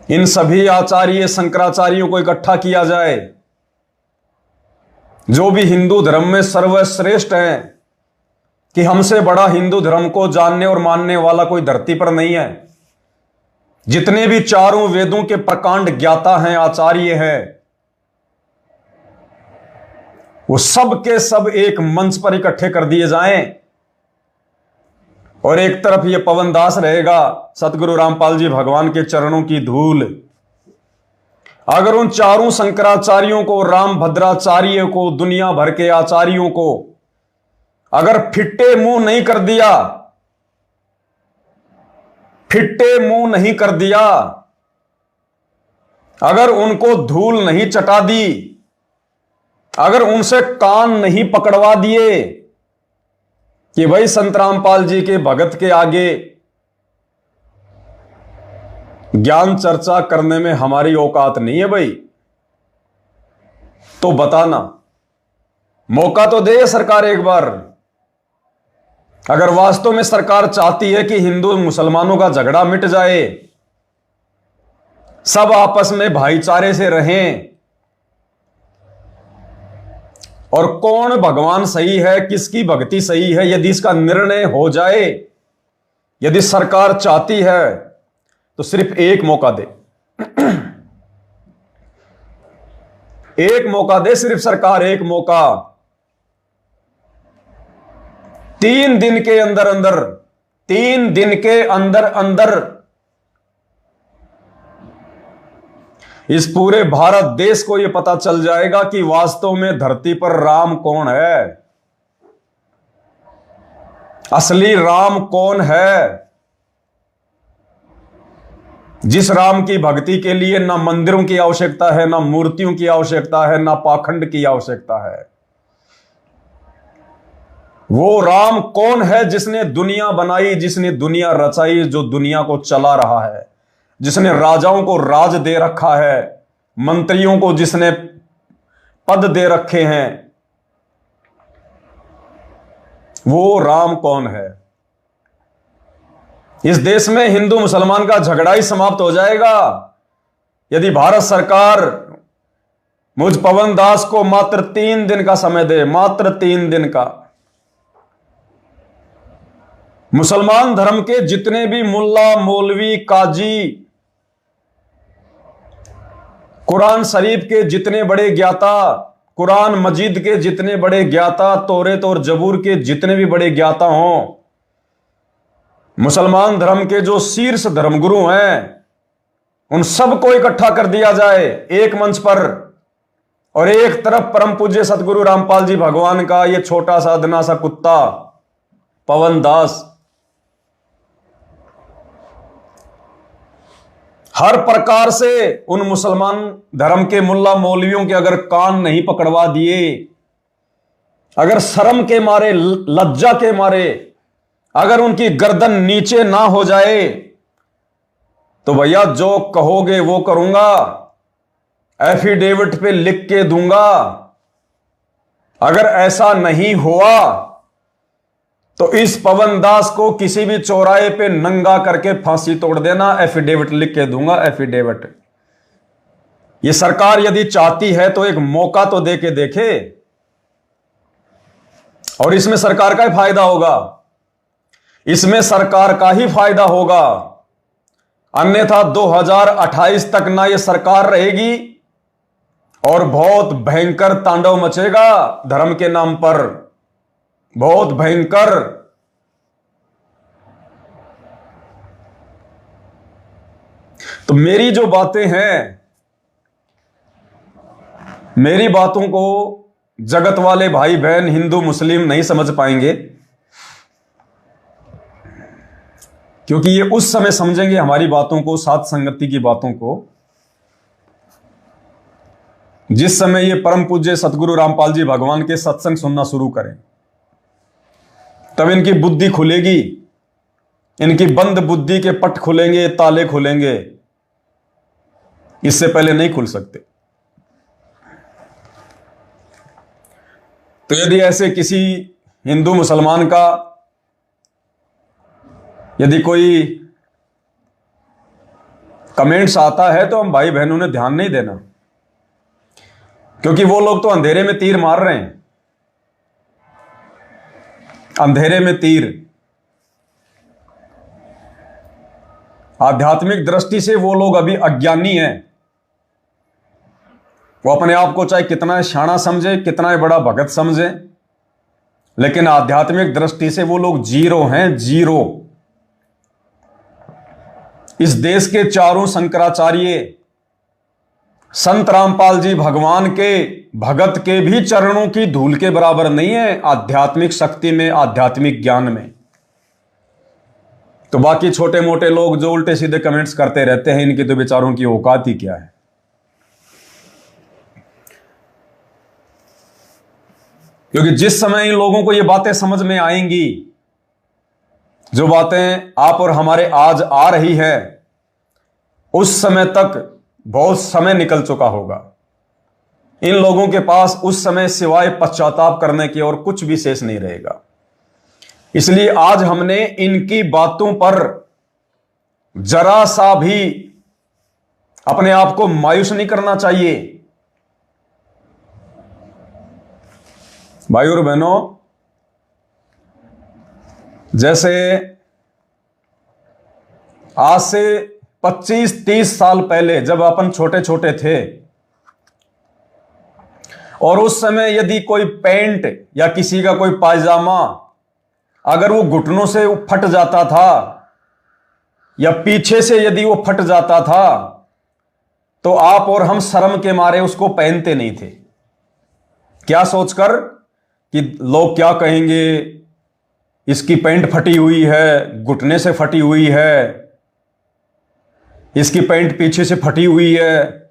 इन सभी आचार्य शंकराचार्यों को इकट्ठा किया जाए, जो भी हिंदू धर्म में सर्वश्रेष्ठ हैं, कि हमसे बड़ा हिंदू धर्म को जानने और मानने वाला कोई धरती पर नहीं है। जितने भी चारों वेदों के प्रकांड ज्ञाता हैं, आचार्य हैं, वो सब के सब एक मंच पर इकट्ठे कर दिए जाएं। और एक तरफ ये पवन दास रहेगा, सतगुरु रामपाल जी भगवान के चरणों की धूल। अगर उन चारों शंकराचार्यों को, राम भद्राचार्य को, दुनिया भर के आचार्यों को अगर फिट्टे मुंह नहीं कर दिया, फिट्टे मुंह नहीं कर दिया, अगर उनको धूल नहीं चटा दी, अगर उनसे कान नहीं पकड़वा दिए कि भाई संत रामपाल जी के भगत के आगे ज्ञान चर्चा करने में हमारी औकात नहीं है भाई, तो बताना, मौका तो दे सरकार एक बार। अगर वास्तव में सरकार चाहती है कि हिंदू मुसलमानों का झगड़ा मिट जाए, सब आपस में भाईचारे से रहें, और कौन भगवान सही है, किसकी भक्ति सही है, यदि इसका निर्णय हो जाए, यदि सरकार चाहती है, तो सिर्फ एक मौका दे, एक मौका दे सिर्फ सरकार, एक मौका। 3 दिन के अंदर अंदर, 3 दिन के अंदर अंदर इस पूरे भारत देश को यह पता चल जाएगा कि वास्तव में धरती पर राम कौन है, असली राम कौन है। जिस राम की भक्ति के लिए ना मंदिरों की आवश्यकता है, ना मूर्तियों की आवश्यकता है, ना पाखंड की आवश्यकता है। वो राम कौन है जिसने दुनिया बनाई, जिसने दुनिया रचाई, जो दुनिया को चला रहा है, जिसने राजाओं को राज दे रखा है, मंत्रियों को जिसने पद दे रखे हैं, वो राम कौन है। इस देश में हिंदू मुसलमान का झगड़ा ही समाप्त हो जाएगा यदि भारत सरकार मुझ पवन दास को मात्र 3 दिन का समय दे, मात्र 3 दिन का। मुसलमान धर्म के जितने भी मुल्ला, मौलवी, काजी, कुरान शरीफ के जितने बड़े ज्ञाता, कुरान मजीद के जितने बड़े ज्ञाता, तौरेत और जबूर के जितने भी बड़े ज्ञाता हों, मुसलमान धर्म के जो शीर्ष धर्मगुरु हैं, उन सबको इकट्ठा कर दिया जाए एक मंच पर। और एक तरफ परम पूज्य सतगुरु रामपाल जी भगवान का ये छोटा सा अदना सा कुत्ता पवन दास हर प्रकार से उन मुसलमान धर्म के मुल्ला मौलवियों के अगर कान नहीं पकड़वा दिए, अगर शर्म के मारे, लज्जा के मारे अगर उनकी गर्दन नीचे ना हो जाए, तो भैया जो कहोगे वो करूंगा, एफिडेविट पे लिख के दूंगा। अगर ऐसा नहीं हुआ तो इस पवन दास को किसी भी चौराहे पे नंगा करके फांसी तोड़ देना, एफिडेविट लिख के दूंगा, एफिडेविट। ये सरकार यदि चाहती है तो एक मौका तो दे के देखे, और इसमें सरकार का ही फायदा होगा, इसमें सरकार का ही फायदा होगा। अन्यथा 2028 तक ना ये सरकार रहेगी और बहुत भयंकर तांडव मचेगा धर्म के नाम पर, बहुत भयंकर। तो मेरी जो बातें हैं, मेरी बातों को जगत वाले भाई बहन हिंदू मुस्लिम नहीं समझ पाएंगे, क्योंकि ये उस समय समझेंगे हमारी बातों को, साथ संगति की बातों को, जिस समय ये परम पूज्य सतगुरु रामपाल जी भगवान के सत्संग सुनना शुरू करें। तब इनकी बुद्धि खुलेगी, इनकी बंद बुद्धि के पट खुलेंगे, ताले खुलेंगे, इससे पहले नहीं खुल सकते। तो यदि ऐसे किसी हिंदू मुसलमान का यदि कोई कमेंट्स आता है तो हम भाई बहनों ने ध्यान नहीं देना, क्योंकि वो लोग तो अंधेरे में तीर मार रहे हैं, अंधेरे में तीर। आध्यात्मिक दृष्टि से वो लोग अभी अज्ञानी हैं। वो अपने आप को चाहे कितना शाना समझे, कितना बड़ा भगत समझे, लेकिन आध्यात्मिक दृष्टि से वो लोग जीरो हैं, जीरो। इस देश के चारों शंकराचार्य संत रामपाल जी भगवान के भगत के भी चरणों की धूल के बराबर नहीं है आध्यात्मिक शक्ति में, आध्यात्मिक ज्ञान में। तो बाकी छोटे मोटे लोग जो उल्टे सीधे कमेंट्स करते रहते हैं, इनकी तो बेचारों की औकात ही क्या है। क्योंकि जिस समय इन लोगों को ये बातें समझ में आएंगी, जो बातें आप और हमारे आज आ रही है, उस समय तक बहुत समय निकल चुका होगा। इन लोगों के पास उस समय सिवाय पश्चाताप करने की और कुछ भी शेष नहीं रहेगा। इसलिए आज हमने इनकी बातों पर जरा सा भी अपने आप को मायूस नहीं करना चाहिए। भाई और बहनों, जैसे आज से 25-30 साल पहले जब अपन छोटे छोटे थे, और उस समय यदि कोई पैंट या किसी का कोई पायजामा अगर वो घुटनों से फट जाता था या पीछे से यदि वो फट जाता था, तो आप और हम शर्म के मारे उसको पहनते नहीं थे। क्या सोचकर कि लोग क्या कहेंगे, इसकी पैंट फटी हुई है, घुटने से फटी हुई है, इसकी पैंट पीछे से फटी हुई है,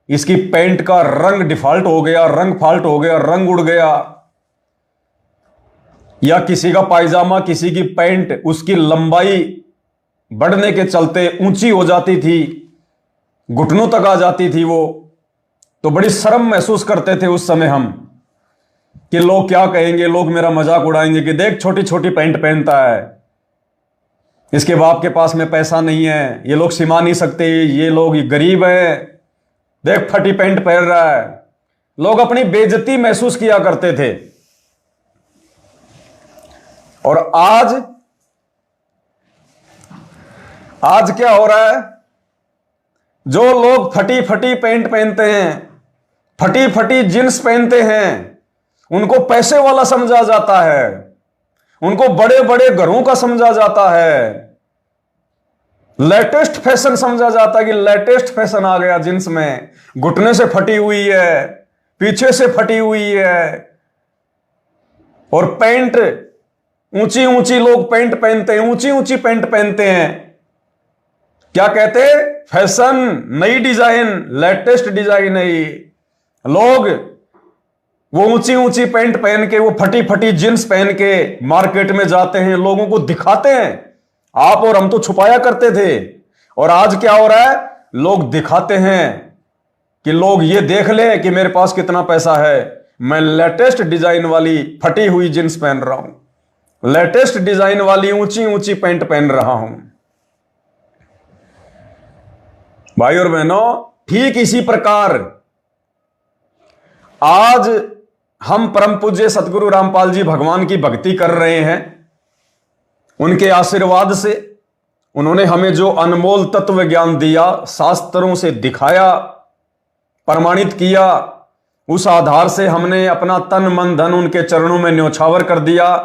इसकी पैंट का रंग डिफॉल्ट हो गया, रंग फाल्ट हो गया, रंग उड़ गया। या किसी का पायजामा, किसी की पैंट, उसकी लंबाई बढ़ने के चलते ऊंची हो जाती थी, घुटनों तक आ जाती थी वो, तो बड़ी शर्म महसूस करते थे उस समय हम कि लोग क्या कहेंगे, लोग मेरा मजाक उड़ाएंगे कि देख छोटी छोटी पैंट पहनता है, इसके बाप के पास में पैसा नहीं है, ये लोग सिमा नहीं सकते, ये लोग गरीब है, देख फटी पैंट पहन रहा है। लोग अपनी बेइज्जती महसूस किया करते थे। और आज क्या हो रहा है, जो लोग फटी फटी पैंट पहनते हैं, फटी फटी जींस पहनते हैं, उनको पैसे वाला समझा जाता है, उनको बड़े बड़े घरों का समझा जाता है, लेटेस्ट फैशन समझा जाता है कि लेटेस्ट फैशन आ गया जींस में, घुटने से फटी हुई है, पीछे से फटी हुई है, और पैंट ऊंची ऊंची लोग पैंट पहनते हैं, ऊंची ऊंची पैंट पहनते हैं। क्या कहते हैं, फैशन, नई डिजाइन, लेटेस्ट डिजाइन है ये। लोग वो ऊंची ऊंची पैंट पहन के, वो फटी फटी जींस पहन के मार्केट में जाते हैं, लोगों को दिखाते हैं। आप और हम तो छुपाया करते थे, और आज क्या हो रहा है, लोग दिखाते हैं कि लोग ये देख ले कि मेरे पास कितना पैसा है, मैं लेटेस्ट डिजाइन वाली फटी हुई जींस पहन रहा हूं, लेटेस्ट डिजाइन वाली ऊंची ऊंची पैंट पहन रहा हूं। भाई और बहनों, ठीक इसी प्रकार आज हम परम पूज्य सतगुरु रामपाल जी भगवान की भक्ति कर रहे हैं। उनके आशीर्वाद से उन्होंने हमें जो अनमोल तत्व ज्ञान दिया, शास्त्रों से दिखाया, प्रमाणित किया, उस आधार से हमने अपना तन मन धन उनके चरणों में न्योछावर कर दिया।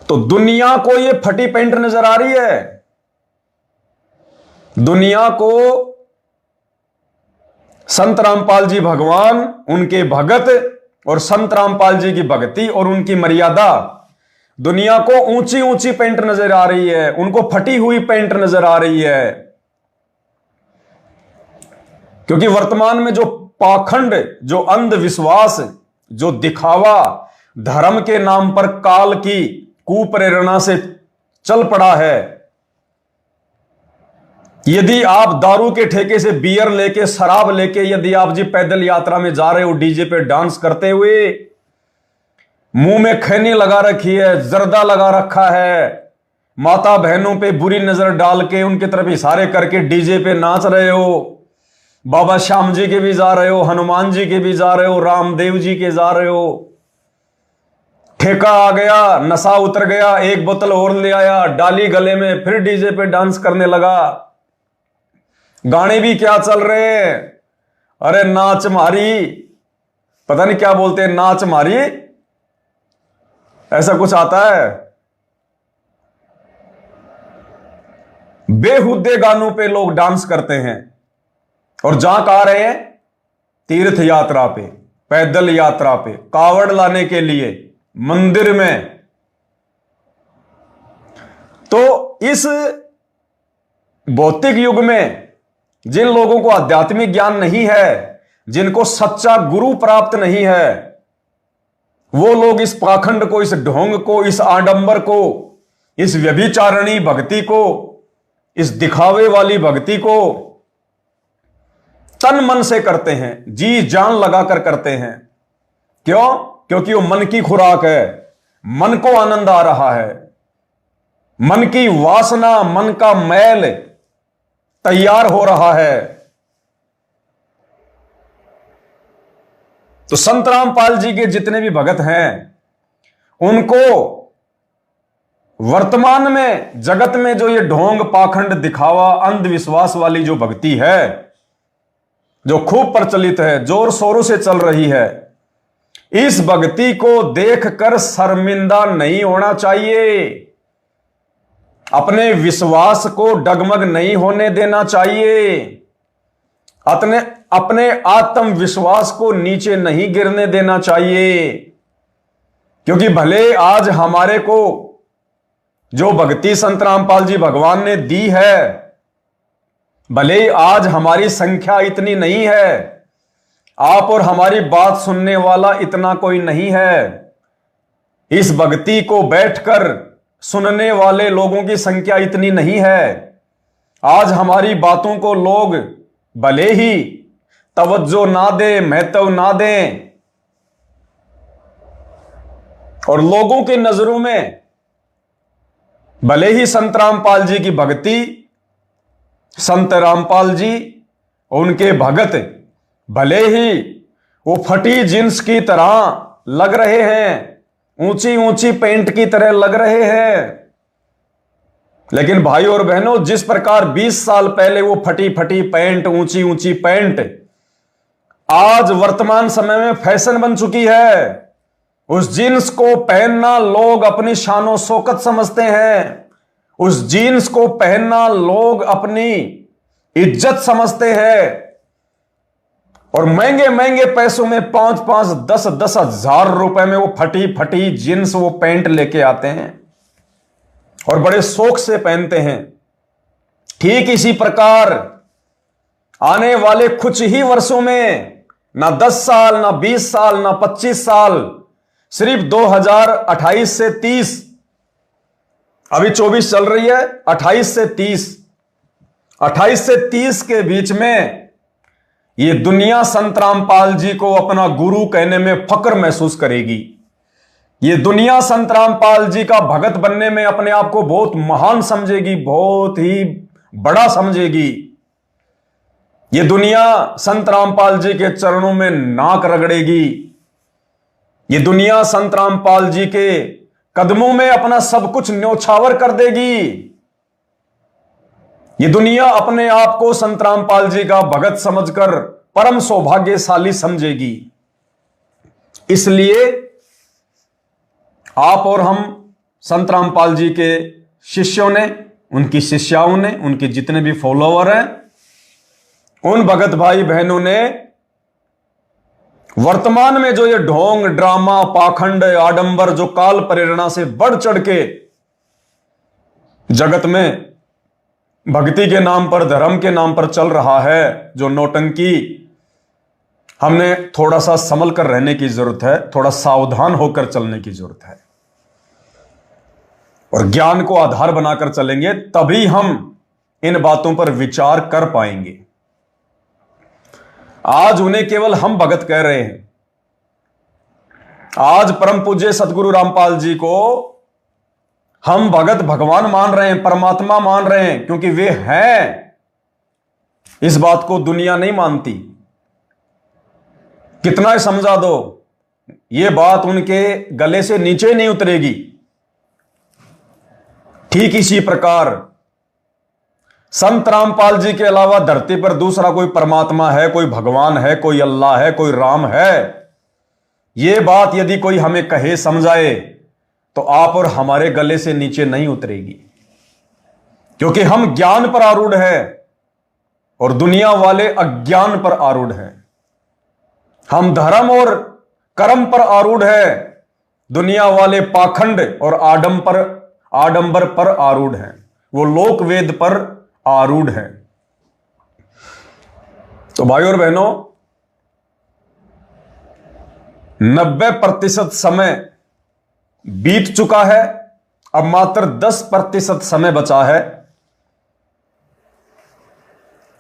तो दुनिया को ये फटी पैंट नजर आ रही है, दुनिया को संत रामपाल जी भगवान, उनके भगत और संत रामपाल जी की भक्ति और उनकी मर्यादा, दुनिया को ऊंची ऊंची पैंट नजर आ रही है, उनको फटी हुई पैंट नजर आ रही है। क्योंकि वर्तमान में जो पाखंड, जो अंधविश्वास, जो दिखावा धर्म के नाम पर काल की कुप्रेरणा से चल पड़ा है। यदि आप दारू के ठेके से बियर लेके, शराब लेके, यदि आप जी पैदल यात्रा में जा रहे हो, डीजे पे डांस करते हुए, मुंह में खैनी लगा रखी है, जर्दा लगा रखा है, माता बहनों पे बुरी नजर डाल के उनकी तरफ इशारे करके डीजे पे नाच रहे हो, बाबा श्याम जी के भी जा रहे हो, हनुमान जी के भी जा रहे हो, रामदेव जी के जा रहे हो। ठेका आ गया, नशा उतर गया, एक बोतल और ले आया, डाली गले में, फिर डीजे पे डांस करने लगा। गाने भी क्या चल रहे हैं, अरे नाच मारी, पता नहीं क्या बोलते हैं, नाच मारी, ऐसा कुछ आता है। बेहुद्दे गानों पे लोग डांस करते हैं और जहां कहा रहे हैं, तीर्थ यात्रा पे, पैदल यात्रा पे, कावड़ लाने के लिए मंदिर में। तो इस भौतिक युग में जिन लोगों को आध्यात्मिक ज्ञान नहीं है, जिनको सच्चा गुरु प्राप्त नहीं है, वो लोग इस पाखंड को, इस ढोंग को, इस आडंबर को, इस व्यभिचारणी भक्ति को, इस दिखावे वाली भक्ति को तन मन से करते हैं, जी जान लगाकर करते हैं। क्यों? क्योंकि वो मन की खुराक है, मन को आनंद आ रहा है, मन की वासना, मन का मैल तैयार हो रहा है। तो संत रामपाल जी के जितने भी भगत हैं, उनको वर्तमान में जगत में जो ये ढोंग, पाखंड, दिखावा, अंधविश्वास वाली जो भक्ति है, जो खूब प्रचलित है, जोर शोरों से चल रही है, इस भक्ति को देखकर शर्मिंदा नहीं होना चाहिए, अपने विश्वास को डगमग नहीं होने देना चाहिए, अपने आत्मविश्वास को नीचे नहीं गिरने देना चाहिए। क्योंकि भले आज हमारे को जो भक्ति संत रामपाल जी भगवान ने दी है, भले आज हमारी संख्या इतनी नहीं है, आप और हमारी बात सुनने वाला इतना कोई नहीं है, इस भक्ति को बैठकर सुनने वाले लोगों की संख्या इतनी नहीं है। आज हमारी बातों को लोग भले ही तवज्जो ना दें, महत्व ना दें, और लोगों की नजरों में भले ही संत रामपाल जी की भक्ति, संत रामपाल जी, उनके भगत भले ही वो फटी जींस की तरह लग रहे हैं, ऊंची ऊंची पैंट की तरह लग रहे हैं, लेकिन भाई और बहनों, जिस प्रकार 20 साल पहले वो फटी फटी पैंट, ऊंची ऊंची पैंट आज वर्तमान समय में फैशन बन चुकी है, उस जीन्स को पहनना लोग अपनी शानो शौकत समझते हैं, उस जीन्स को पहनना लोग अपनी इज्जत समझते हैं, और महंगे महंगे पैसों में 5-5, 10-10 हजार रुपए में वो फटी फटी जीन्स, वो पैंट लेके आते हैं और बड़े शौक से पहनते हैं। ठीक इसी प्रकार आने वाले कुछ ही वर्षों में, ना 10 साल, ना 20 साल, ना 25 साल, सिर्फ 2028 से 30, अभी 24 चल रही है, 28 से 30 के बीच में ये दुनिया संत रामपाल जी को अपना गुरु कहने में फक्र महसूस करेगी। ये दुनिया संत रामपाल जी का भगत बनने में अपने आप को बहुत महान समझेगी, बहुत ही बड़ा समझेगी। ये दुनिया संत रामपाल जी के चरणों में नाक रगड़ेगी। ये दुनिया संत रामपाल जी के कदमों में अपना सब कुछ न्योछावर कर देगी। ये दुनिया अपने आप को संत रामपाल जी का भगत समझकर परम सौभाग्यशाली समझेगी। इसलिए आप और हम संत रामपाल जी के शिष्यों ने, उनकी शिष्याओं ने, उनके जितने भी फॉलोवर हैं, उन भगत भाई बहनों ने वर्तमान में जो ये ढोंग, ड्रामा, पाखंड, आडंबर जो काल प्रेरणा से बढ़ चढ़ के जगत में भक्ति के नाम पर, धर्म के नाम पर चल रहा है, जो नौटंकी, हमने थोड़ा सा संभल कर रहने की जरूरत है, थोड़ा सावधान होकर चलने की जरूरत है, और ज्ञान को आधार बनाकर चलेंगे तभी हम इन बातों पर विचार कर पाएंगे। आज उन्हें केवल हम भगत कह रहे हैं। आज परम पूज्य सतगुरु रामपाल जी को हम भगत भगवान मान रहे हैं, परमात्मा मान रहे हैं, क्योंकि वे हैं। इस बात को दुनिया नहीं मानती। कितना ही समझा दो, यह बात उनके गले से नीचे नहीं उतरेगी। ठीक इसी प्रकार संत रामपाल जी के अलावा धरती पर दूसरा कोई परमात्मा है, कोई भगवान है, कोई अल्लाह है, कोई राम है, यह बात यदि कोई हमें कहे समझाए तो आप और हमारे गले से नीचे नहीं उतरेगी, क्योंकि हम ज्ञान पर आरूढ़ है और दुनिया वाले अज्ञान पर आरूढ़ हैं। हम धर्म और कर्म पर आरूढ़ है, दुनिया वाले पाखंड और आडंबर पर आरूढ़ हैं। वो लोक वेद पर आरूढ़ हैं। तो भाइयों और बहनों, 90% समय बीत चुका है, अब मात्र 10% समय बचा है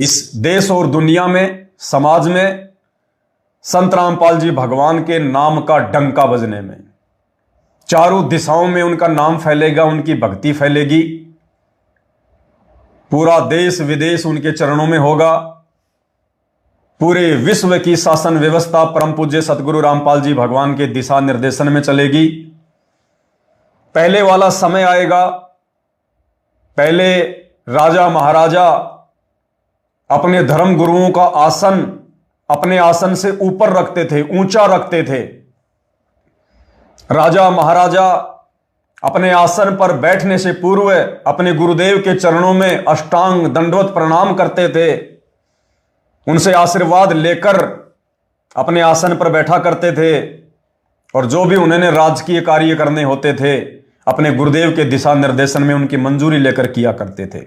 इस देश और दुनिया में, समाज में संत रामपाल जी भगवान के नाम का डंका बजने में। चारों दिशाओं में उनका नाम फैलेगा, उनकी भक्ति फैलेगी, पूरा देश विदेश उनके चरणों में होगा। पूरे विश्व की शासन व्यवस्था परम पूज्य सतगुरु रामपाल जी भगवान के दिशा निर्देशन में चलेगी। पहले वाला समय आएगा, पहले राजा महाराजा अपने धर्म गुरुओं का आसन अपने आसन से ऊपर रखते थे, ऊंचा रखते थे। राजा महाराजा अपने आसन पर बैठने से पूर्व अपने गुरुदेव के चरणों में अष्टांग दंडवत प्रणाम करते थे, उनसे आशीर्वाद लेकर अपने आसन पर बैठा करते थे, और जो भी उन्होंने राजकीय कार्य करने होते थे अपने गुरुदेव के दिशा निर्देशन में उनकी मंजूरी लेकर किया करते थे।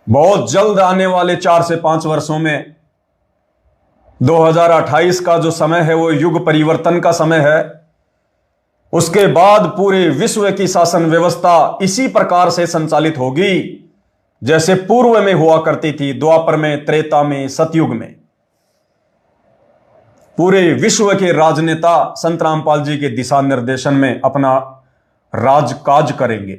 बहुत जल्द आने वाले 4 से 5 वर्षों में 2028 का जो समय है वो युग परिवर्तन का समय है। उसके बाद पूरे विश्व की शासन व्यवस्था इसी प्रकार से संचालित होगी जैसे पूर्व में हुआ करती थी, द्वापर में, त्रेता में, सतयुग में। पूरे विश्व के राजनेता संत रामपाल जी के दिशा निर्देशन में अपना राजकाज करेंगे।